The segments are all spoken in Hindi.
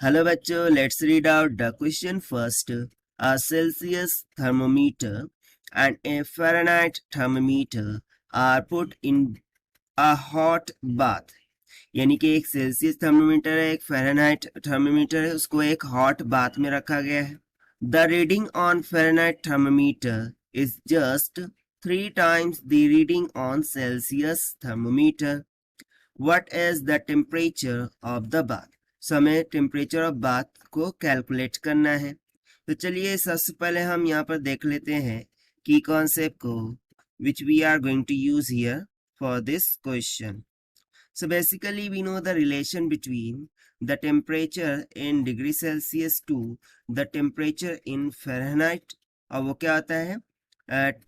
Hello bachcho, let's read out the question first. A Celsius thermometer and a Fahrenheit thermometer are put in a hot bath. यानी कि एक सेल्सियस थर्मोमीटर है, एक फ़ारेनहाइट थर्मोमीटर है, उसको एक हॉट बाथ में रखा गया है. The reading on Fahrenheit thermometer is just 3 times the reading on Celsius thermometer. What is the temperature of the bath? सो हमें टेम्परेचर ऑफ बाथ को कैलकुलेट करना है. तो चलिए सबसे पहले हम यहाँ पर देख लेते हैं की कॉन्सेप्ट को which we are going to use here for this question. So basically we know the relation between the temperature in degree Celsius to the temperature in Fahrenheit. और वो क्या होता है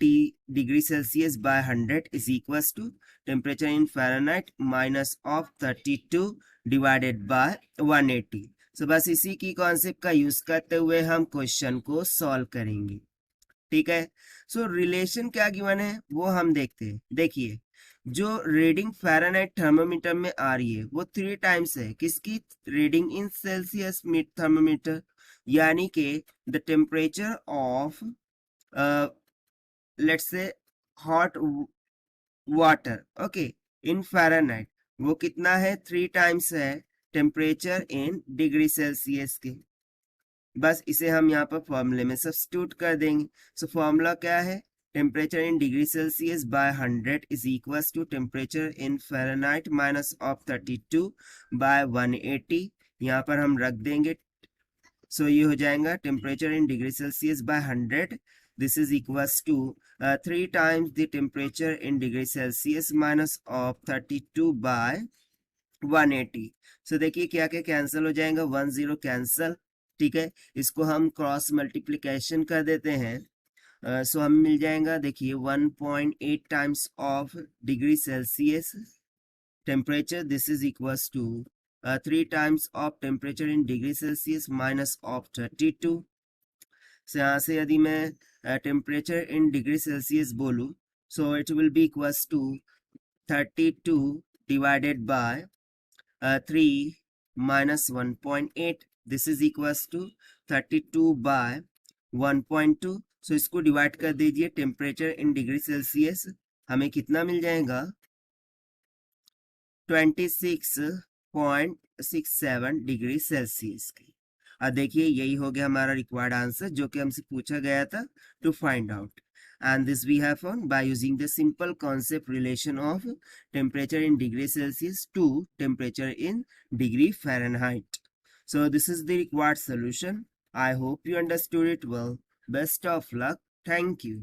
T degree Celsius by 100 is equals to temperature in Fahrenheit minus of 32 divided by 180. So बस इसी की कॉन्सेप्ट का यूज करते हुए हम क्वेश्चन को सॉल्व करेंगे. ठीक है. सो रिलेशन क्या गिवन है वो हम देखते हैं. देखिए जो रीडिंग फ़ारेनहाइट थर्मोमीटर में आ रही है वो 3 टाइम्स है किसकी रीडिंग इन सेल्सियस थर्मोमीटर, यानी कि the temperature of let's say hot water okay in Fahrenheit वो कितना है 3 टाइम्स है टेम्परेचर इन डिग्री सेल्सियस के. बस इसे हम यहाँ पर फॉर्मूले में सब्स्टिट्यूट कर देंगे. सो फॉर्मूला क्या है temperature in degree Celsius by 100 is equals to temperature in Fahrenheit minus of 32 by 180. यहाँ पर हम रख देंगे. सो ये हो जाएगा temperature in degree Celsius by 100 this is equals to 3 times the temperature in degree Celsius minus of 32 by 180. So देखिए क्या क्या कैंसिल हो जाएगा 1 0 कैंसिल. ठीक है. इसको हम क्रॉस मल्टीप्लिकेशन कर देते हैं. सो हमें मिल जाएगा देखिए 1.8 times of degree Celsius temperature this is equals to 3 times of temperature in degree Celsius minus of 32. So यहाँ से यदि मैं टेम्परेचर इन डिग्री सेल्सियस बोलूँ so it will be equals to 32 divided by 3 minus 1.8 this is equals to 32 by 1.2. सो इसको डिवाइड कर दीजिए टेम्परेचर इन डिग्री सेल्सियस हमें कितना मिल जाएगा 26.67 डिग्री सेल्सियस की. अब देखिए यही हो गया हमारा रिक्वायर्ड आंसर जो कि हमसे पूछा गया था to find out. And this we have found by using the simple concept relation of temperature in degree Celsius to temperature in degree Fahrenheit. So this is the required solution. I hope you understood it well. Best of luck. Thank you.